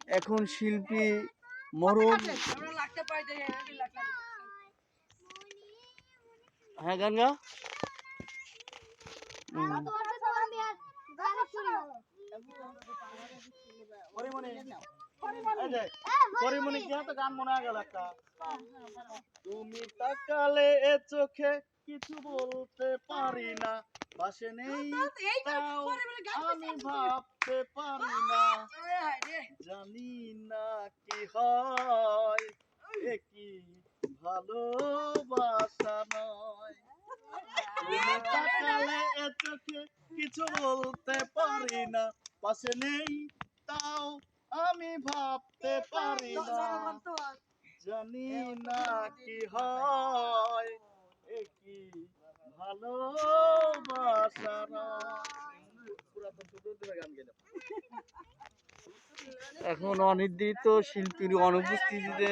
এখন শিল্পী মরম। হ্যাঁ গান গা। পরিমণি কি তো গান মনে গেল একটা। তুমি তাকালে এ চোখে কিছু বলতে পারি না, পাশে নেই তাও আমি ভাবতে পারি না, জানি না কি হয় এ কি ভালোবাসা নয়। তুমি তাকালে এ চোখে কিছু বলতে পারি না, পাশে নেই তাও আমি ভাবতে পারি না, জানি না কি হয় এ কি ভালোবাসা নয়। এখন অনির্দিষ্ট শিল্পীর অনুপস্থিতিতে